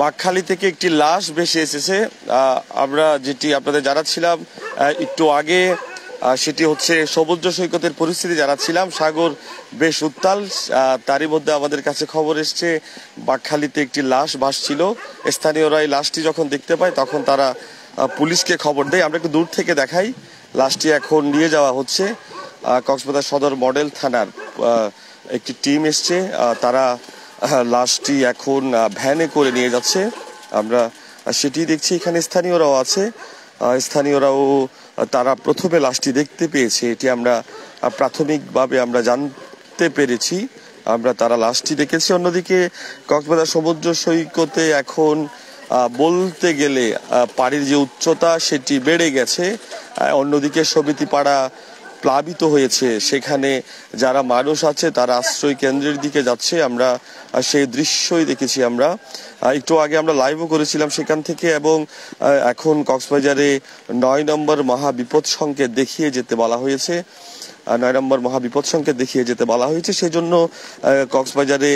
বাকখালী থেকে একটি লাশ ভেসে এসেছে। আমরা যেটি আপনাদের জানাচ্ছিলাম একটু আগে, সেটি হচ্ছে সমুদ্র সৈকতের পরিস্থিতি জানাচ্ছিলাম। সাগর বেশ উত্তাল, তারই মধ্যে আমাদের কাছে খবর এসছে বাকখালীতে একটি লাশ ভাসছিল। স্থানীয়রা এই লাশটি যখন দেখতে পায় তখন তারা পুলিশকে খবর দেয়। আমরা একটু দূর থেকে দেখাই, লাশটি এখন নিয়ে যাওয়া হচ্ছে কক্সবাজার সদর মডেল থানার একটি টিম এসছে, তারা লাশটি এখন ভ্যানে করে নিয়ে যাচ্ছে। আমরা সেটি দেখছি, এখানে স্থানীয়রাও আছে, স্থানীয়রাও তারা প্রথমে লাশটি দেখতে পেয়েছে, এটি আমরা প্রাথমিকভাবে আমরা জানতে পেরেছি। তারা লাশটি দেখেছি। অন্যদিকে কক্সবাজার সমুদ্র সৈকতে এখন বলতে গেলে পাড়ির যে উচ্চতা সেটি বেড়ে গেছে। অন্যদিকে সমিতিপাড়া প্লাবিত হয়েছে, সেখানে যারা মানুষ আছে তারা আশ্রয় কেন্দ্রের দিকে যাচ্ছে। আমরা সেই দৃশ্যই দেখেছি। আমরা একটু আগে আমরা লাইভও করেছিলাম সেখান থেকে, এবং এখন কক্সবাজারে 9 নম্বর মহাবিপদ সংকেত দেখিয়ে যেতে বলা হয়েছে। 9 নম্বর মহাবিপদ সংকেত দেখিয়ে যেতে বলা হয়েছে। সেই জন্য কক্সবাজারে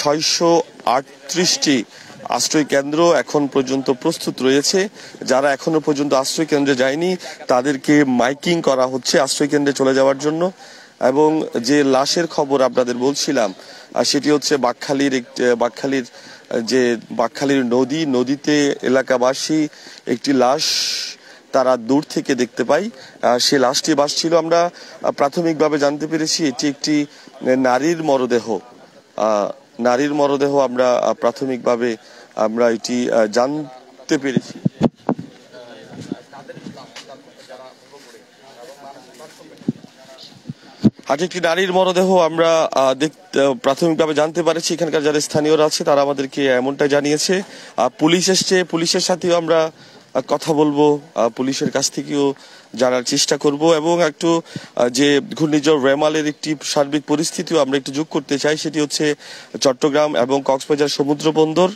638টি আশ্রয় কেন্দ্র এখন পর্যন্ত প্রস্তুত রয়েছে। যারা এখনো পর্যন্ত আশ্রয় কেন্দ্রে যায়নি তাদেরকে মাইকিং করা হচ্ছে আশ্রয় কেন্দ্রে চলে যাওয়ার জন্য। এবং যে লাশের খবর আপনাদের বলছিলাম সেটি হচ্ছে বাকখালীর নদীতে এলাকাবাসী একটি লাশ তারা দূর থেকে দেখতে পাই। সে লাশটি ভাসছিল। আমরা প্রাথমিকভাবে জানতে পেরেছি এটি একটি নারীর মরদেহ। আমরা প্রাথমিকভাবে এটি জানতে পেরেছি। একটি নারীর মরদেহ আমরা প্রাথমিকভাবে জানতে পারছি। এখানকার যারা স্থানীয়রা আছে তারা আমাদেরকে এমনটা জানিয়েছে। পুলিশ এসছে, পুলিশের সাথেও আমরা কথা বলবো, পুলিশের কাছ থেকেও জানার চেষ্টা করব, এবং একটু যে ঘূর্ণিঝড় রেমালের একটি সার্বিক পরিস্থিতিও আমরা একটু যোগ করতে চাই। সেটি হচ্ছে চট্টগ্রাম এবং কক্সবাজার সমুদ্র বন্দর,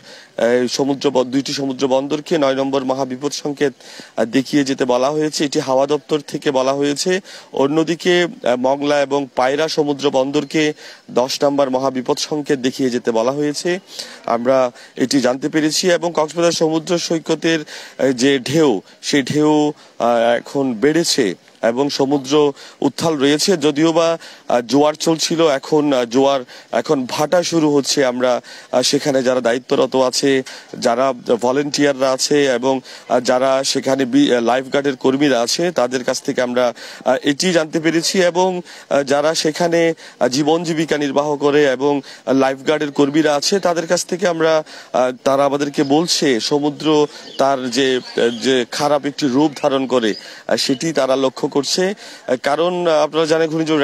দুইটি সমুদ্র বন্দরকে 9 নম্বর মহাবিপদ সংকেত দেখিয়ে যেতে বলা হয়েছে, এটি হাওয়া দপ্তর থেকে বলা হয়েছে। অন্যদিকে মংলা এবং পায়রা সমুদ্র বন্দরকে 10 নম্বর মহাবিপদ সংকেত দেখিয়ে যেতে বলা হয়েছে। আমরা এটি জানতে পেরেছি। এবং কক্সবাজার সমুদ্র সৈকতের যে ঢেউ, সেই ঢেউ এখন বেড়েছে এবং সমুদ্র উত্তাল রয়েছে। যদিও বা জোয়ার চলছিল, জোয়ার এখন ভাটা শুরু হচ্ছে। আমরা সেখানে যারা দায়িত্বরত আছে, যারা ভলেন্টিয়াররা আছে এবং যারা সেখানে লাইফ গার্ডের কর্মীরা আছে তাদের কাছ থেকে আমরা এটি জানতে পেরেছি। এবং যারা সেখানে জীবন জীবিকা নির্বাহ করে এবং লাইফ গার্ডের কর্মীরা আছে তাদের কাছ থেকে তারা আমাদেরকে বলছে সমুদ্র তার যে খারাপ একটি রূপ ধারণ করে সেটি তারা লক্ষ্য করছে। কারণ আপনারা জানেন ঘূর্ণিঝড়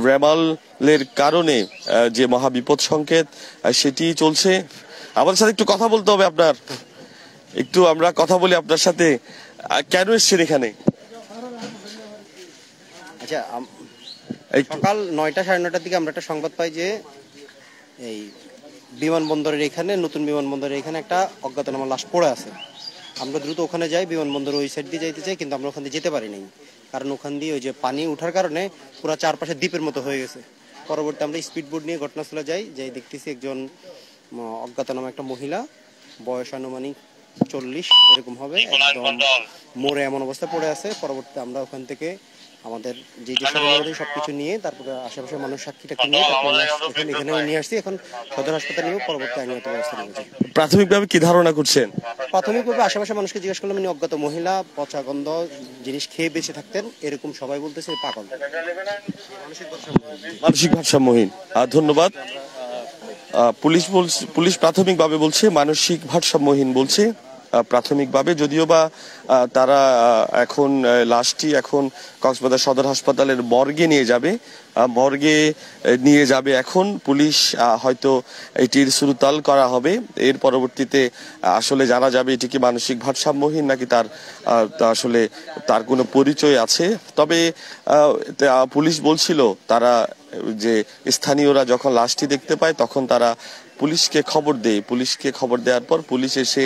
রেমালের কারণে যে মহাবিপদ সংকেত সেটি চলছে। আমাদের সাথে একটু কথা বলতে হবে, আমরা কথা বলি আপনার সাথে। কেন এসছেন এখানে? আচ্ছা, সকাল 9টা 9:30 দিকে আমরা একটা সংবাদ পাই যে এই বিমানবন্দরের এখানে, নতুন বিমানবন্দরের এখানে একটা অজ্ঞাতনামা লাশ পড়ে আছে। আমরা দ্রুত ওখানে যাই, বিমানবন্দর ওই সাইড দিয়ে যাইতে চাই, কিন্তু আমরা ওখান দিয়ে যেতে পারি নাই। কারণ ওখান দিয়ে ওই যে পানি উঠার কারণে পুরো চারপাশে দ্বীপের মতো হয়ে গেছে। পরবর্তী আমরা স্পিড বোট নিয়ে ঘটনাস্থলে যাই, দেখতেছি একজন অজ্ঞাতনামা একটা মহিলা, বয়স আনুমানিক 40 এরকম হবে, একদম মরে এমন অবস্থায় পড়ে আছে। পরবর্তীতে আমরা ওখান থেকে আমাদের যে সবকিছু নিয়ে, তারপরে আশেপাশের মানুষ সাক্ষীটাকে নিয়ে এখানে নিয়ে আসছি। এখন সদর হাসপাতালে নিয়ে পরবর্তী আইনগত ব্যবস্থা নিয়েছি। প্রাথমিকভাবে কি ধারণা করছেন? প্রাথমিকভাবে আশেপাশের মানুষকে জিজ্ঞেস করলাম, অজ্ঞাত মহিলা, পচা গন্ধ জিনিস খেয়ে বেঁচে থাকতেন, এরকম সবাই বলতেছে পাগল, মানসিক ভারসাম্যহীন। ধন্যবাদ। পুলিশ প্রাথমিকভাবে বলছে মানসিক ভারসাম্যহীন বলছে প্রাথমিকভাবে, যদিও বা তারা এখন লাশটি কক্সবাজার সদর হাসপাতালের মর্গে নিয়ে যাবে। এখন পুলিশ হয়তো এটির সুরতাল করা হবে। এর পরবর্তীতে আসলে জানা যাবে এটি কি মানসিক ভারসাম্যহীন নাকি আসলে তার কোনো পরিচয় আছে। তবে পুলিশ বলছিল তারা যে স্থানীয়রা যখন লাশটি দেখতে পায় তখন তারা পুলিশকে খবর দেয়। পুলিশকে খবর দেওয়ার পর পুলিশ এসে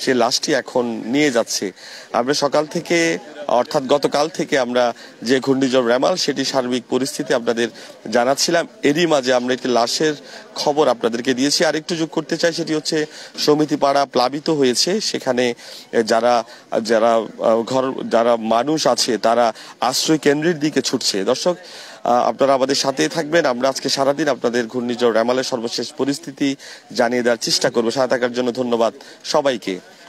সে লাশটি এখন নিয়ে যাচ্ছে। আমরা সকাল থেকে অর্থাৎ গতকাল থেকে আমরা যে ঘূর্ণিঝড় রেমাল সেটি সার্বিক পরিস্থিতি আপনাদের জানাচ্ছিলাম। এরই মাঝে আমরা একটি লাশের খবর আপনাদেরকে দিয়েছি। আরেকটু যোগ করতে চাই, সেটি হচ্ছে সমিতিপাড়া প্লাবিত হয়েছে। সেখানে যারা যারা যারা মানুষ আছে তারা আশ্রয় কেন্দ্রের দিকে ছুটছে। দর্শক, আপনারা আমাদের সাথেই থাকবেন। আমরা আজকে সারাদিন আপনাদের ঘূর্ণিঝড় রেমালের সর্বশেষ পরিস্থিতি জানিয়ে দেওয়ার চেষ্টা করবো। সাথে থাকার জন্য ধন্যবাদ সবাইকে।